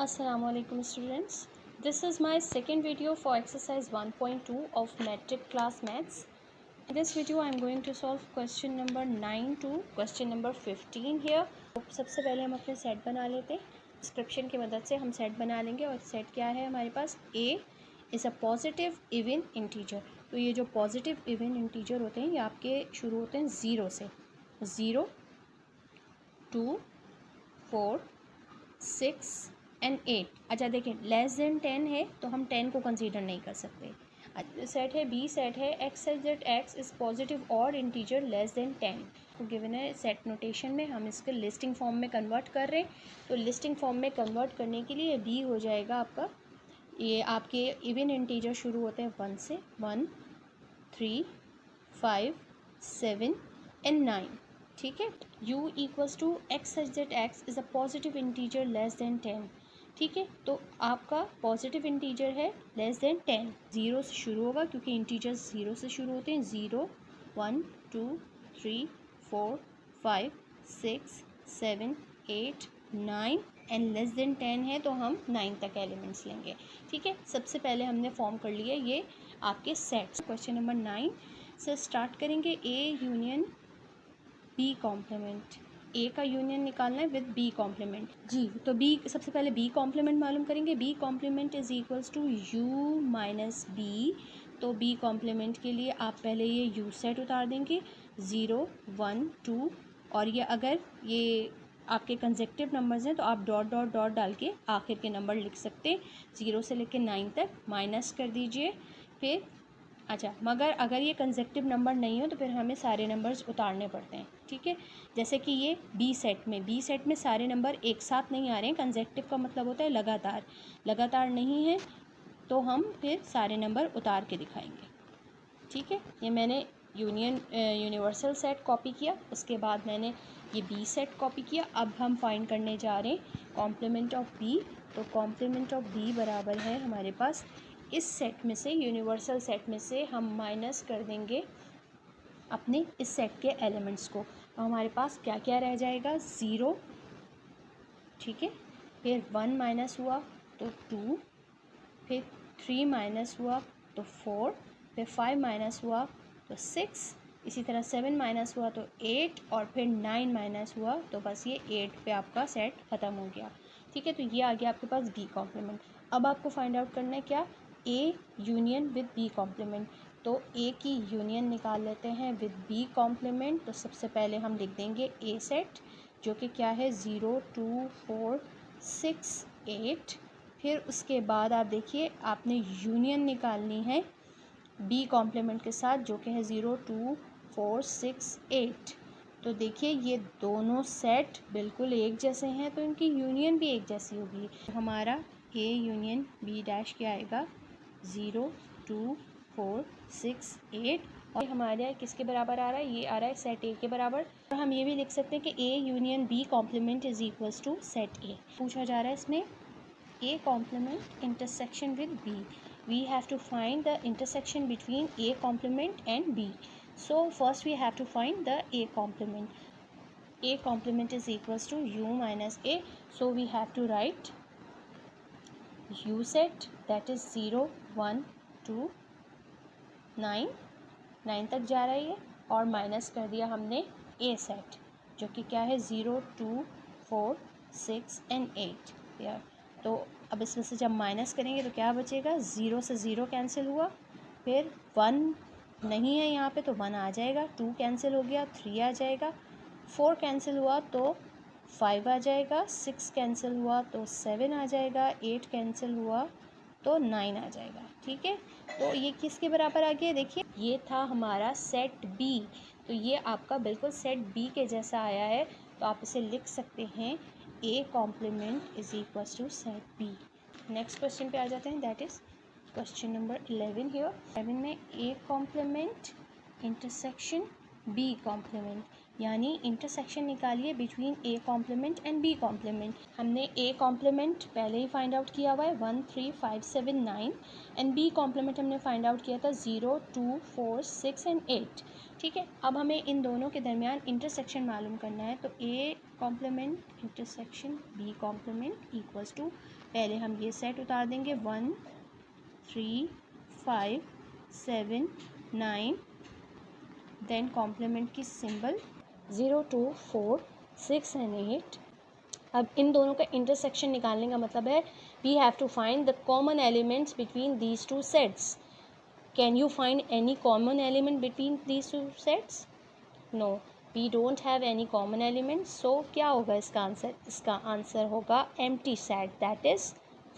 Assalamualaikum students. This is my second video for exercise 1.2 of metric class maths. In this video I am going to solve question number 9 to question number 15 here. तो सबसे पहले हम अपने set बना लेते हैं. Description की मदद से हम सेट बना लेंगे और सेट क्या है हमारे पास A is a positive even integer. तो ये जो पॉजिटिव इवन इंटीजर होते हैं ये आपके शुरू होते हैं ज़ीरो से. 0 2 4 6 एंड 8. अच्छा देखें लेस देन 10 है तो हम 10 को कंसीडर नहीं कर सकते. सेट है बी सेट है x such that x is positive और इंटीजर लेस देन 10 को गिवन है. सेट नोटेशन में हम इसके लिस्टिंग फॉर्म में कन्वर्ट कर रहे हैं. तो लिस्टिंग फॉर्म में कन्वर्ट करने के लिए बी हो जाएगा आपका. ये आपके इवन इंटीजर शुरू होते हैं 1 से. 1 3 5 7 एंड 9. ठीक है. u equals to x such that x is a positive integer less than 10. ठीक है. तो आपका पॉजिटिव इंटीजर है लेस देन 10. ज़ीरो से शुरू होगा क्योंकि इंटीजर्स ज़ीरो से शुरू होते हैं. 0 1 2 3 4 5 6 7 8 9 एंड लेस देन 10 है तो हम 9 तक एलिमेंट्स लेंगे. ठीक है. सबसे पहले हमने फॉर्म कर लिया ये आपके सेट्स. क्वेश्चन नंबर 9 से स्टार्ट करेंगे. A union B complement. A का यूनियन निकालना है विद बी कॉम्प्लीमेंट. जी तो बी सबसे पहले बी कॉम्प्लीमेंट मालूम करेंगे. B complement is equals to U minus B. तो बी कॉम्प्लीमेंट के लिए आप पहले ये यू सेट उतार देंगे 0 1 2. और ये अगर ये आपके कंसेक्टिव नंबर्स हैं तो आप डॉट डॉट डॉट डाल के आखिर के नंबर लिख सकते हैं. 0 से लेकर 9 तक माइनस कर दीजिए. फिर अच्छा मगर अगर ये कंसेक्टिव नंबर नहीं हो तो फिर हमें सारे नंबर्स उतारने पड़ते हैं. ठीक है. जैसे कि ये बी सेट में सारे नंबर एक साथ नहीं आ रहे हैं. कंसेक्टिव का मतलब होता है लगातार नहीं है तो हम फिर सारे नंबर उतार के दिखाएंगे. ठीक है. ये मैंने यूनिवर्सल सेट कॉपी किया. उसके बाद मैंने ये बी सेट कॉपी किया. अब हम फाइंड करने जा रहे हैं कॉम्प्लीमेंट ऑफ बी. तो कॉम्प्लीमेंट ऑफ बी बराबर है हमारे पास इस सेट में से यूनिवर्सल सेट में से हम माइनस कर देंगे अपने इस सेट के एलिमेंट्स को. तो हमारे पास क्या क्या रह जाएगा 0. ठीक है. फिर 1 माइनस हुआ तो 2. फिर 3 माइनस हुआ तो 4. फिर 5 माइनस हुआ तो 6. इसी तरह 7 माइनस हुआ तो 8. और फिर 9 माइनस हुआ तो बस ये 8 पे आपका सेट ख़त्म हो गया. ठीक है. तो ये आ गया आपके पास बी कॉम्प्लीमेंट. अब आपको फाइंड आउट करना है क्या A union with B complement. तो ए की यूनियन निकाल लेते हैं विद बी कॉम्प्लीमेंट. तो सबसे पहले हम लिख देंगे ए सेट जो कि क्या है 0 2 4 6 8. फिर उसके बाद आप देखिए आपने यूनियन निकालनी है बी कॉम्प्लीमेंट के साथ जो कि है 0 2 4 6 8. तो देखिए ये दोनों सेट बिल्कुल एक जैसे हैं तो इनकी यूनियन भी एक जैसी होगी. हमारा ए यूनियन बी डैश क्या आएगा 0 2 4 6 8. और हमारे यहाँ किसके बराबर आ रहा है ये आ रहा है सेट ए के बराबर. और हम ये भी लिख सकते हैं कि A union B complement is equals to set A. पूछा जा रहा है इसमें A complement intersection with B. We have to find the intersection between A complement and B. So first we have to find the A complement. A complement is equals to U minus A. So we have to write U set that is 0 1 2 9. 9 तक जा रहा है ये. और minus कर दिया हमने A set जो कि क्या है 0 2 4 6 एंड 8. यार तो अब इसमें से जब माइनस करेंगे तो क्या बचेगा 0 से 0 कैंसिल हुआ. फिर 1 नहीं है यहाँ पे तो 1 आ जाएगा. 2 कैंसिल हो गया 3 आ जाएगा. 4 कैंसिल हुआ तो 5 आ जाएगा. 6 कैंसिल हुआ तो 7 आ जाएगा. 8 कैंसिल हुआ तो 9 आ जाएगा. ठीक है. तो ये किसके बराबर आ गया देखिए ये था हमारा सेट बी. तो ये आपका बिल्कुल सेट बी के जैसा आया है. तो आप इसे लिख सकते हैं A complement is equals to set B. Next question पे आ जाते हैं that is question number 11 here. 11 में A complement intersection B complement. यानी इंटरसेक्शन निकालिए between A complement and B complement. हमने ए कॉम्प्लीमेंट पहले ही फाइंड आउट किया हुआ है 1 3 5 7 9 एंड बी कॉम्प्लीमेंट हमने फाइंड आउट किया था 0 2 4 6 एंड 8। ठीक है, अब हमें इन दोनों के दरमियान इंटरसेक्शन मालूम करना है। तो A complement intersection B complement equals to, पहले हम ये सेट उतार देंगे 1 3 5 7 9, देन कॉम्प्लीमेंट की सिंबल 0 2 4 6 एंड 8। अब इन दोनों का इंटरसेक्शन निकालने का मतलब है we have to find the common elements between these two sets. Can you find any common element between these two sets? No, we don't have any common elements. So क्या होगा इसका आंसर? इसका answer होगा empty set, that is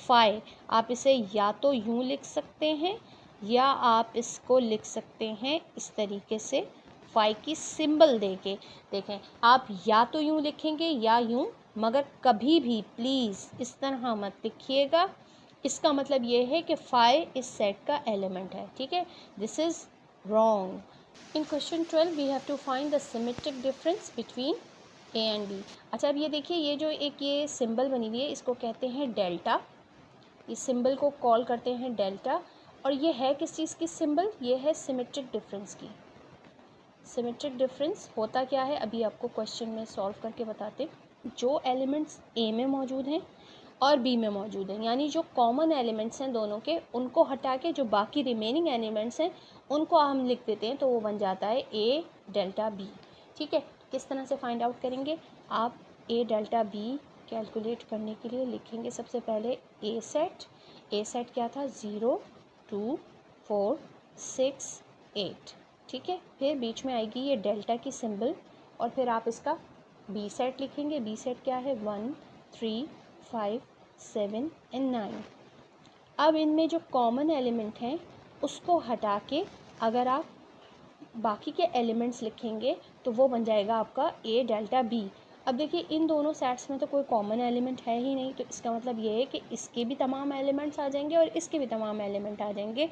5। आप इसे या तो यूँ लिख सकते हैं या आप इसको लिख सकते हैं इस तरीके से 5 की सिंबल देके। देखें, आप या तो यूँ लिखेंगे या यूँ, मगर कभी भी प्लीज़ इस तरह मत लिखिएगा। इसका मतलब ये है कि 5 इस सेट का एलिमेंट है। ठीक है, this is wrong. In question 12 we have to find the symmetric difference between A and B. अच्छा, अब ये देखिए, ये जो एक ये सिंबल बनी हुई है इसको कहते हैं डेल्टा। इस सिंबल को कॉल करते हैं डेल्टा। और ये है किस चीज़ की सिंबल? ये है सिमेट्रिक डिफरेंस की। सिमेट्रिक डिफरेंस होता क्या है अभी आपको क्वेश्चन में सॉल्व करके बताते। जो एलिमेंट्स ए में मौजूद हैं और बी में मौजूद हैं, यानी जो कॉमन एलिमेंट्स हैं दोनों के, उनको हटा के जो बाकी रिमेनिंग एलिमेंट्स हैं उनको हम लिख देते हैं, तो वो बन जाता है ए डेल्टा बी। ठीक है, किस तरह से फाइंड आउट करेंगे? आप ए डेल्टा बी कैलकुलेट करने के लिए लिखेंगे सबसे पहले ए सेट। ए सेट क्या था? 0 2 4 6 8। ठीक है, फिर बीच में आएगी ये डेल्टा की सिंबल और फिर आप इसका बी सेट लिखेंगे। बी सेट क्या है? 1 3 5 7 एंड 9। अब इनमें जो कॉमन एलिमेंट हैं उसको हटा के अगर आप बाकी के एलिमेंट्स लिखेंगे तो वो बन जाएगा आपका ए डेल्टा बी। अब देखिए, इन दोनों सेट्स में तो कोई कॉमन एलिमेंट है ही नहीं, तो इसका मतलब ये है कि इसके भी तमाम एलिमेंट्स आ जाएंगे और इसके भी तमाम एलिमेंट आ जाएंगे।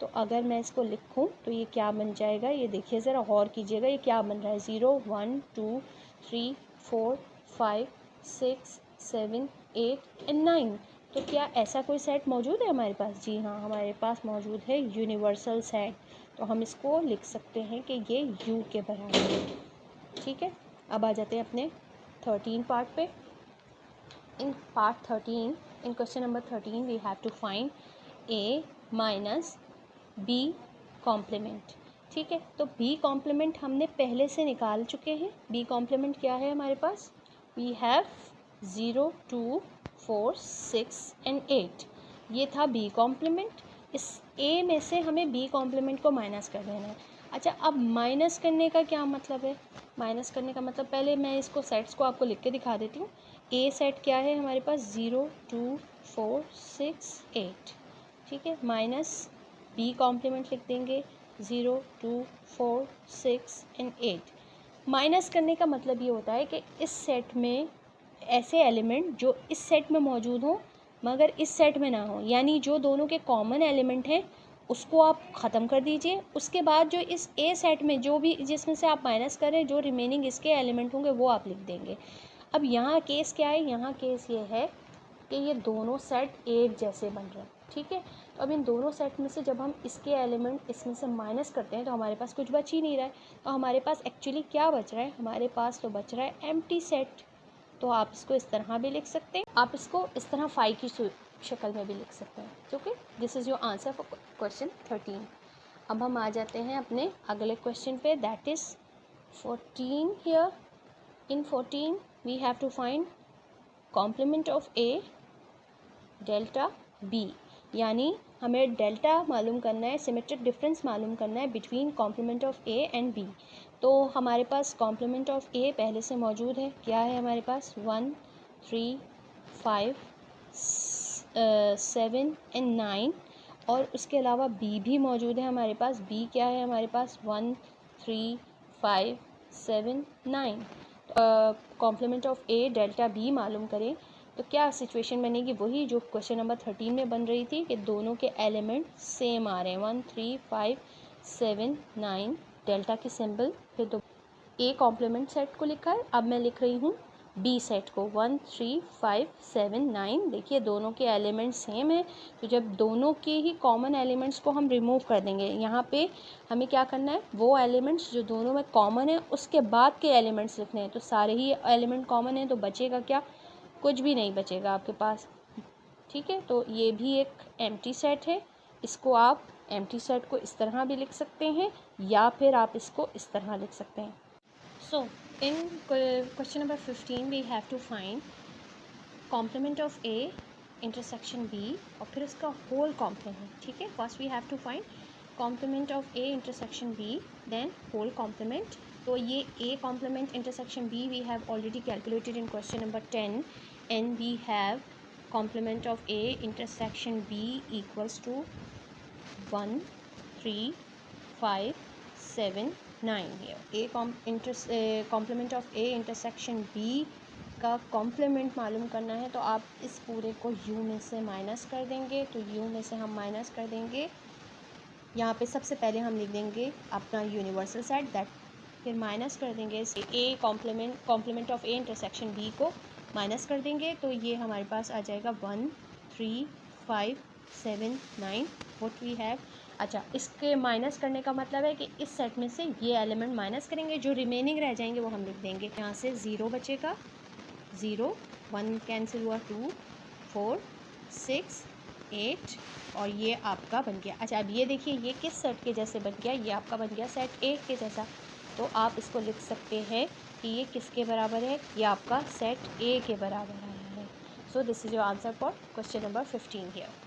तो अगर मैं इसको लिखूं तो ये क्या बन जाएगा? ये देखिए, ज़रा गौर कीजिएगा, ये क्या बन रहा है? 0 1 2 3 4 5 6 7 8 एंड 9। तो क्या ऐसा कोई सेट मौजूद है हमारे पास? जी हाँ, हमारे पास मौजूद है यूनिवर्सल सेट। तो हम इसको लिख सकते हैं कि ये यू के बराबर है। ठीक है, अब आ जाते हैं अपने 13 पार्ट पे। In part 13, in question number 13 we have to find A minus B complement. ठीक है, तो बी कॉम्प्लीमेंट हमने पहले से निकाल चुके हैं। बी कॉम्प्लीमेंट क्या है हमारे पास? We have 0 2 4 6 and 8। ये था बी कॉम्प्लीमेंट। इस ए में से हमें बी कॉम्प्लीमेंट को माइनस कर देना है। अच्छा, अब माइनस करने का क्या मतलब है? माइनस करने का मतलब, पहले मैं इसको सेट्स को आपको लिख के दिखा देती हूँ। ए सेट क्या है हमारे पास? 0 2 4 6 8। ठीक है, माइनस बी कॉम्प्लीमेंट लिख देंगे 0 2 4 6 एंड 8। माइनस करने का मतलब ये होता है कि इस सेट में ऐसे एलिमेंट जो इस सेट में मौजूद हों मगर इस सेट में ना हो, यानी जो दोनों के कॉमन एलिमेंट हैं उसको आप ख़त्म कर दीजिए। उसके बाद जो इस ए सेट में जो भी जिसमें से आप माइनस करें, जो रिमेनिंग इसके एलिमेंट होंगे वो आप लिख देंगे। अब यहाँ केस क्या है? यहाँ केस ये है कि ये दोनों सेट एक जैसे बन रहे हैं। ठीक है, तो अब इन दोनों सेट में से जब हम इसके एलिमेंट इसमें से माइनस करते हैं तो हमारे पास कुछ बच ही नहीं रहा है। तो हमारे पास एक्चुअली क्या बच रहा है? हमारे पास तो बच रहा है एम्प्टी सेट। तो आप इसको इस तरह भी लिख सकते हैं, आप इसको इस तरह 5 की शक्ल में भी लिख सकते हैं। Okay, this is your answer for question 13। अब हम आ जाते हैं अपने अगले क्वेश्चन पे, that is 14 here. In 14 we have to find complement of A delta B, यानी हमें डेल्टा मालूम करना है, सिमेट्रिक डिफरेंस मालूम करना है between complement of A and B. तो हमारे पास कॉम्प्लीमेंट ऑफ ए पहले से मौजूद है। क्या है हमारे पास? 1 3 5 7 एंड 9। और उसके अलावा बी भी मौजूद है हमारे पास। बी क्या है हमारे पास? 1 3 5 7 9। Complement of A delta B मालूम करें तो क्या सिचुएशन बनेगी? वही जो क्वेश्चन नंबर 13 में बन रही थी कि दोनों के एलिमेंट सेम आ रहे हैं, 1 3 5 7 9, डेल्टा की सिंबल फिर ए कॉम्प्लीमेंट सेट को लिखा है, अब मैं लिख रही हूँ बी सेट को। 1 3 5 7 9। देखिए दोनों के एलिमेंट्स सेम है, तो जब दोनों के ही कॉमन एलिमेंट्स को हम रिमूव कर देंगे, यहाँ पे हमें क्या करना है, वो एलिमेंट्स जो दोनों में कॉमन है उसके बाद के एलिमेंट्स लिखने हैं। तो सारे ही एलिमेंट कॉमन है, तो बचेगा क्या, कुछ भी नहीं बचेगा आपके पास। ठीक है, तो ये भी एक एम्प्टी सेट है। इसको आप एम्प्टी सेट को इस तरह भी लिख सकते हैं या फिर आप इसको इस तरह लिख सकते हैं। So in question number 15 we have to find complement of A intersection B और फिर उसका whole complement। ठीक है, first we have to find complement of A intersection B then whole complement। तो ये A complement intersection B we have already calculated in question number 10 and we have complement of A intersection B equals to 1 3 5 7 9 here। A complement of A intersection B का complement मालूम करना है, तो आप इस पूरे को U में से माइनस कर देंगे। तो U में से हम माइनस कर देंगे, यहाँ पे सबसे पहले हम लिख देंगे अपना यूनिवर्सल सेट दैट, फिर माइनस कर देंगे A कॉम्प्लीमेंट ऑफ A इंटरसेक्शन B को माइनस कर देंगे, तो ये हमारे पास आ जाएगा 1 3 5 7 9 व्हाट वी हैव। अच्छा, इसके माइनस करने का मतलब है कि इस सेट में से ये एलिमेंट माइनस करेंगे, जो रिमेनिंग रह जाएंगे वो हम लिख देंगे। यहाँ से 0 बचेगा, 0 1 कैंसिल हुआ, 2 4 6 8 और ये आपका बन गया। अच्छा, अब ये देखिए ये किस सेट के जैसे बन गया, ये आपका बन गया सेट ए के जैसा। तो आप इसको लिख सकते हैं कि ये किसके बराबर है, ये आपका सेट ए के बराबर आया है। So this is your answer for question number 15 here.